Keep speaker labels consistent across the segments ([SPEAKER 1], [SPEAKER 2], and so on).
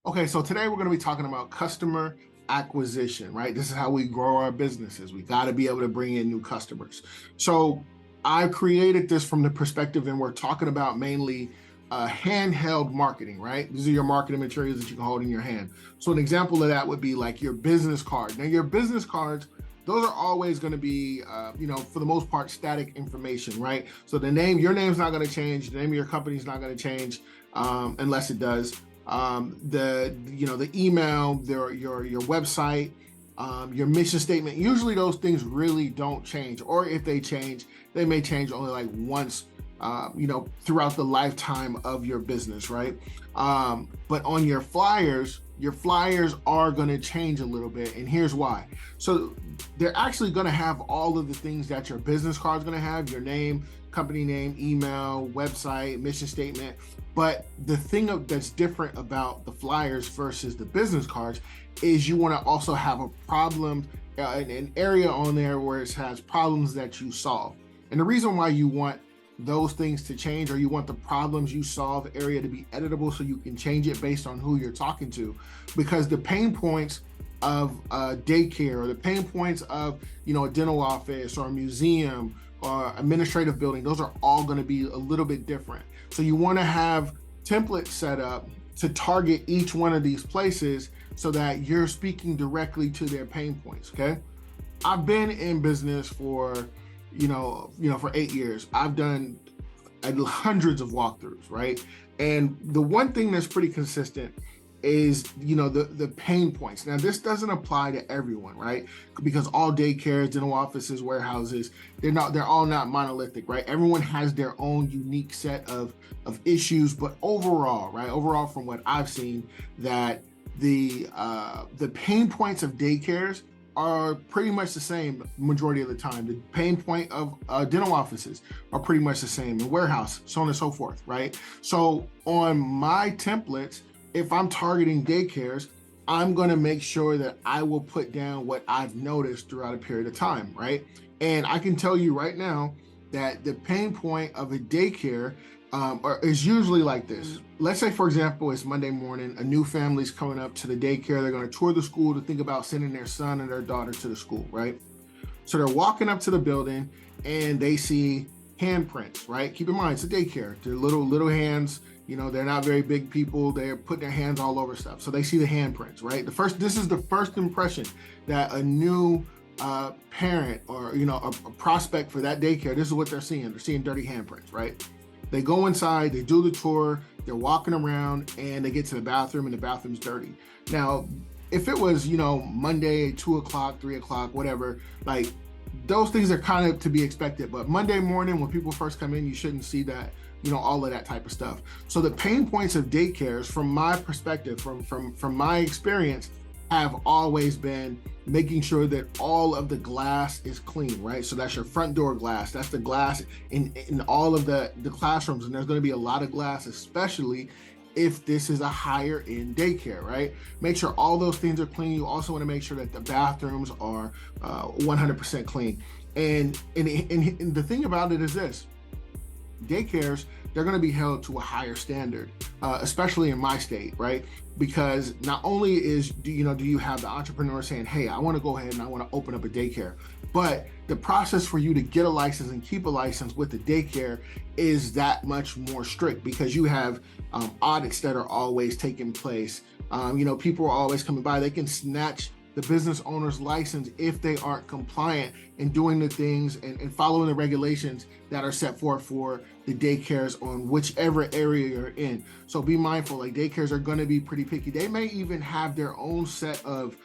[SPEAKER 1] Okay, so today we're going to be talking about customer acquisition, right? This is how we grow our businesses. We got to be able to bring in new customers. So I created this from the perspective, and we're talking about mainly handheld marketing, right? These are your marketing materials that you can hold in your hand. So an example of that would be like your business card. Now, your business cards, those are always going to be, for the most part, static information, right? So your name's not going to change. The name of your company's not going to change unless it does. The email, your website, your mission statement. Usually those things really don't change, or if they change, they may change only like once, throughout the lifetime of your business, right? But on your flyers are going to change a little bit, and here's why. So they're actually going to have all of the things that your business card is going to have: your name, company name, email, website, mission statement. But the thing that's different about the flyers versus the business cards is you want to also have a problem, an area on there where it has problems that you solve. And the reason why you want those things to change, or you want the problems you solve area to be editable so you can change it based on who you're talking to, because the pain points of daycare, or the pain points of a dental office or a museum or administrative building, those are all going to be a little bit different. So you want to have templates set up to target each one of these places so that you're speaking directly to their pain points. Okay, I've been in business for for 8 years. I've done hundreds of walkthroughs, right? And the one thing that's pretty consistent is the pain points. Now, this doesn't apply to everyone, right? Because all daycares, dental offices, warehouses, they're all not monolithic, right? Everyone has their own unique set of issues. But overall, right? Overall, from what I've seen, that the pain points of daycares are pretty much the same majority of the time. The pain point of dental offices are pretty much the same, and warehouse, so on and so forth, right? So on my templates, if I'm targeting daycares, I'm going to make sure that I will put down what I've noticed throughout a period of time, right? And I can tell you right now that the pain point of a daycare is usually like this. Let's say, for example, it's Monday morning, a new family's coming up to the daycare. They're going to tour the school to think about sending their son and their daughter to the school, right? So they're walking up to the building and they see handprints, right? Keep in mind, it's a daycare. They're little hands. They're not very big people. They're putting their hands all over stuff. So they see the handprints, right? This is the first impression that a new parent, or a prospect for that daycare, this is what they're seeing. They're seeing dirty handprints, right? They go inside, they do the tour, they're walking around, and they get to the bathroom, and the bathroom's dirty. Now, if it was, Monday, 2 o'clock, 3 o'clock, whatever, like, those things are kind of to be expected. But Monday morning, when people first come in, you shouldn't see that, all of that type of stuff. So the pain points of daycares, from my perspective, from my experience, have always been making sure that all of the glass is clean, right? So that's your front door glass. That's the glass in all of the classrooms. And there's going to be a lot of glass, especially if this is a higher end daycare, right? Make sure all those things are clean. You also want to make sure that the bathrooms are 100% clean. And the thing about it is this: daycares, they're going to be held to a higher standard, especially in my state, right? Because not only do you have the entrepreneur saying, hey, I want to go ahead and I want to open up a daycare, but the process for you to get a license and keep a license with the daycare is that much more strict, because you have audits that are always taking place. People are always coming by. They can snatch the business owner's license if they aren't compliant in doing the things and following the regulations that are set forth for the daycares on whichever area you're in. So be mindful, like, daycares are going to be pretty picky. They may even have their own set of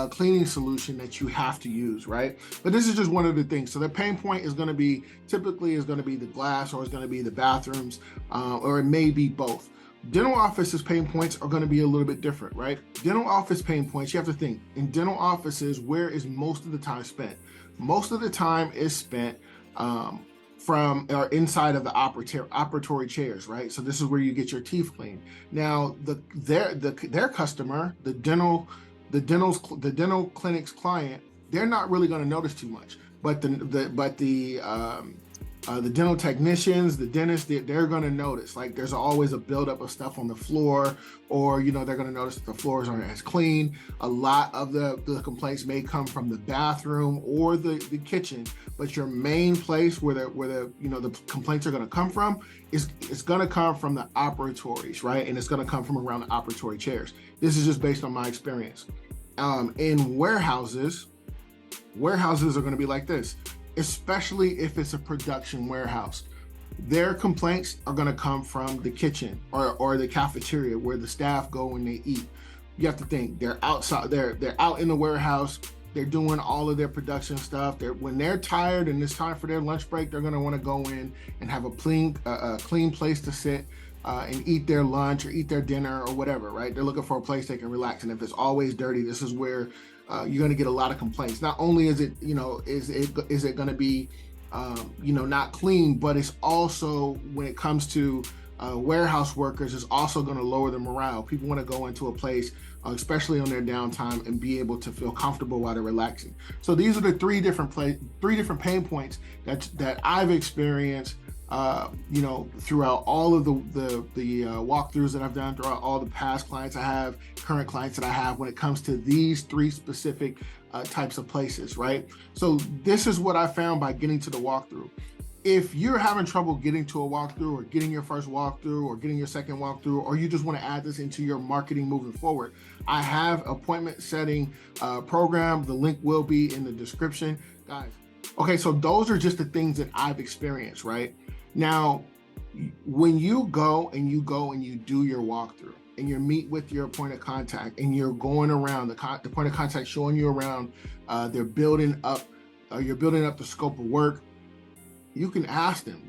[SPEAKER 1] cleaning solution that you have to use, right? But this is just one of the things. So the pain point is going to be, typically is going to be the glass, or it's going to be the bathrooms, or it may be both. Dental offices pain points are going to be a little bit different, right? Dental office pain points, you have to think, in dental offices, where is most of the time spent? Most of the time is spent from or inside of the operatory chairs, right? So this is where you get your teeth cleaned. Now, their customer, the dental clinic's client, they're not really going to notice too much, but the The dental technicians, the dentists, they're going to notice, like there's always a buildup of stuff on the floor, or they're going to notice that the floors aren't as clean. A lot of the complaints may come from the bathroom or the kitchen, but your main place where the complaints are going to come from is going to come from the operatories, right? And it's going to come from around the operatory chairs. This is just based on my experience. In warehouses are going to be like this, especially if it's a production warehouse. Their complaints are going to come from the kitchen or the cafeteria where the staff go and they eat. You have to think they're outside, they're out in the warehouse, they're doing all of their production stuff. When they're tired and it's time for their lunch break, they're going to want to go in and have a clean place to sit and eat their lunch or eat their dinner or whatever, right? They're looking for a place they can relax. And if it's always dirty, this is where you're going to get a lot of complaints. Not only is it, is it going to be, not clean, but it's also, when it comes to warehouse workers, it's also going to lower the morale. People want to go into a place, especially on their downtime, and be able to feel comfortable while they're relaxing. So these are the three different pain points that I've experienced throughout all of the walkthroughs that I've done, throughout all the past clients I have, current clients that I have, when it comes to these three specific types of places, right? So this is what I found by getting to the walkthrough. If you're having trouble getting to a walkthrough, or getting your first walkthrough, or getting your second walkthrough, or you just want to add this into your marketing moving forward, I have appointment setting program. The link will be in the description, guys. Okay, so those are just the things that I've experienced, right? Now, when you go and you do your walkthrough and you meet with your point of contact and you're going around, the point of contact showing you around, they're building up, you're building up the scope of work, you can ask them,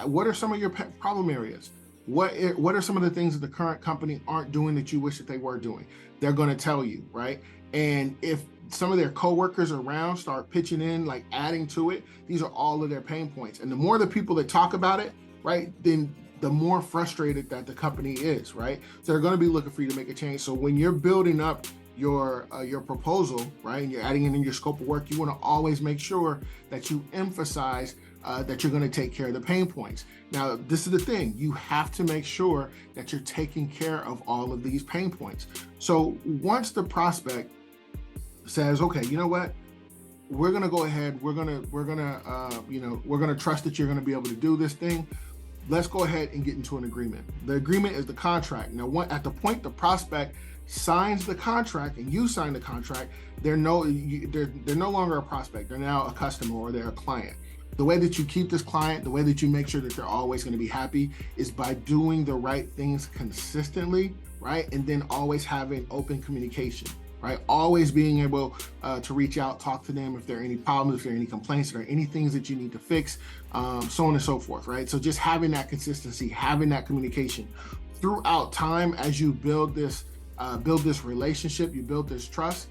[SPEAKER 1] what are some of your problem areas? What are some of the things that the current company aren't doing that you wish that they were doing? They're going to tell you, right? And if some of their coworkers around start pitching in, like adding to it, these are all of their pain points. And the more the people that talk about it, right, then the more frustrated that the company is, right? So they're going to be looking for you to make a change. So when you're building up your proposal, right, and you're adding it in your scope of work, you want to always make sure that you emphasize that you're going to take care of the pain points. Now, this is the thing. You have to make sure that you're taking care of all of these pain points. So once the prospect says, okay, you know what, we're going to go ahead, we're going to trust that you're going to be able to do this thing, let's go ahead and get into an agreement. The agreement is the contract. Now, at the point the prospect signs the contract and you sign the contract, they're no longer a prospect. They're now a customer, or they're a client. The way that you keep this client, the way that you make sure that they're always going to be happy, is by doing the right things consistently, right? And then always having open communication, right? Always being able to reach out, talk to them if there are any problems, if there are any complaints, if there are any things that you need to fix, so on and so forth, right? So just having that consistency, having that communication throughout time as you build this relationship, you build this trust.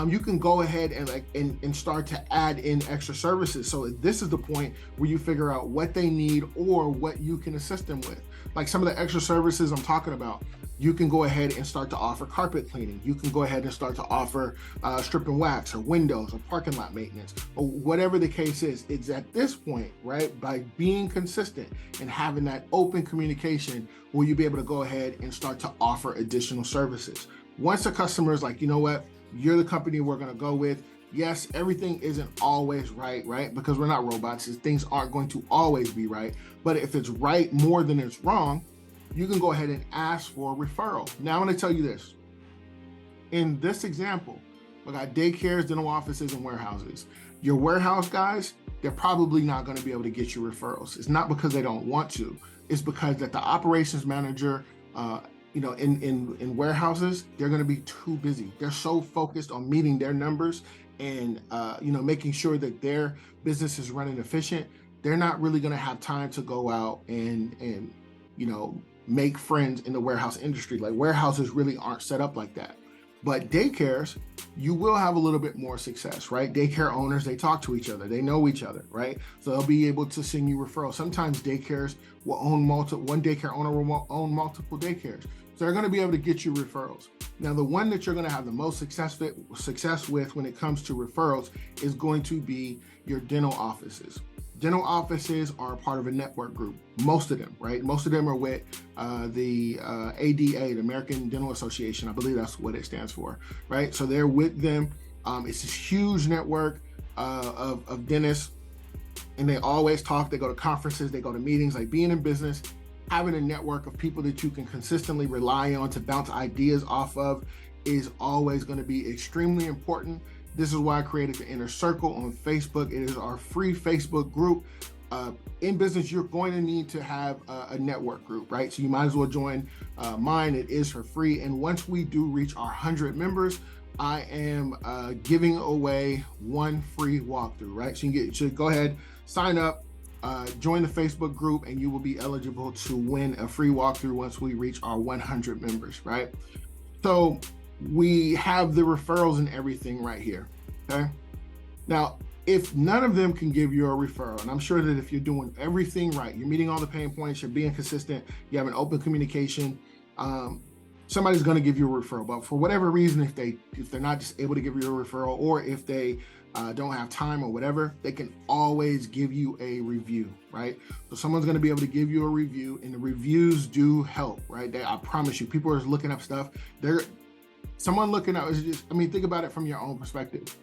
[SPEAKER 1] You can go ahead and start to add in extra services. So this is the point where you figure out what they need or what you can assist them with. Like some of the extra services I'm talking about, you can go ahead and start to offer carpet cleaning. You can go ahead and start to offer strip and wax, or windows, or parking lot maintenance, or whatever the case is. It's at this point, right, by being consistent and having that open communication, will you be able to go ahead and start to offer additional services. Once a customer is like, you know what, you're the company we're going to go with. Yes, everything isn't always right? Because we're not robots. Things aren't going to always be right. But if it's right more than it's wrong, you can go ahead and ask for a referral. Now, I'm going to tell you this. In this example, we got daycares, dental offices, and warehouses. Your warehouse guys, they're probably not going to be able to get you referrals. It's not because they don't want to. It's because that the operations manager, in warehouses, they're going to be too busy. They're so focused on meeting their numbers and, making sure that their business is running efficient. They're not really going to have time to go out and make friends in the warehouse industry. Like, warehouses really aren't set up like that. But daycares, you will have a little bit more success, right? Daycare owners, they talk to each other, they know each other, right? So they'll be able to send you referrals. Sometimes daycares will own one daycare owner will own multiple daycares. So they're going to be able to get you referrals. Now, the one that you're going to have the most success with when it comes to referrals is going to be your dental offices. Dental offices are a part of a network group, most of them, right? Most of them are with the ADA, the American Dental Association. I believe that's what it stands for, right? So they're with them. It's this huge network of dentists, and they always talk. They go to conferences, they go to meetings. Like, being in business, having a network of people that you can consistently rely on to bounce ideas off of is always going to be extremely important. This is why I created the Inner Circle on Facebook. It is our free Facebook group. In business, you're going to need to have a network group, right? So you might as well join mine. It is for free. And once we do reach our 100 members, I am giving away one free walkthrough, right? So you should go ahead, sign up, join the Facebook group, and you will be eligible to win a free walkthrough once we reach our 100 members, right? So we have the referrals and everything right here, okay? Now, if none of them can give you a referral, and I'm sure that if you're doing everything right, you're meeting all the pain points, you're being consistent, you have an open communication, somebody's going to give you a referral. But for whatever reason, if they're not just able to give you a referral, or if they don't have time or whatever, they can always give you a review, right? So someone's going to be able to give you a review, and the reviews do help, right? I promise you, people are looking up stuff. Someone looking up is just, I mean, think about it from your own perspective.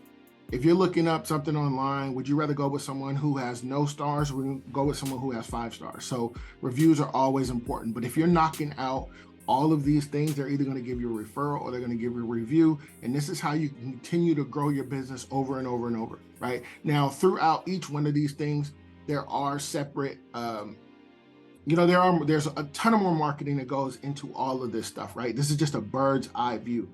[SPEAKER 1] If you're looking up something online, would you rather go with someone who has no stars, or would you go with someone who has 5 stars? So reviews are always important. But if you're knocking out all of these things, they're either going to give you a referral or they're going to give you a review. And this is how you continue to grow your business over and over and over, right? Now, throughout each one of these things, there are separate, there's a ton of more marketing that goes into all of this stuff, right? This is just a bird's eye view.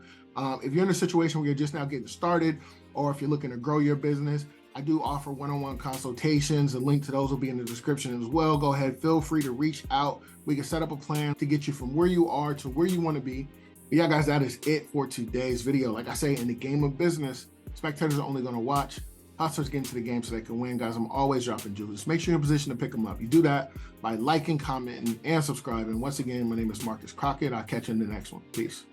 [SPEAKER 1] If you're in a situation where you're just now getting started, or if you're looking to grow your business, I do offer one-on-one consultations. The link to those will be in the description as well. Go ahead, feel free to reach out. We can set up a plan to get you from where you are to where you want to be. But yeah, guys, that is it for today's video. Like I say, in the game of business, spectators are only going to watch. Hustlers get into the game so they can win. Guys, I'm always dropping jewels. Make sure you're in position to pick them up. You do that by liking, commenting, and subscribing. Once again, my name is Marcus Crockett. I'll catch you in the next one. Peace.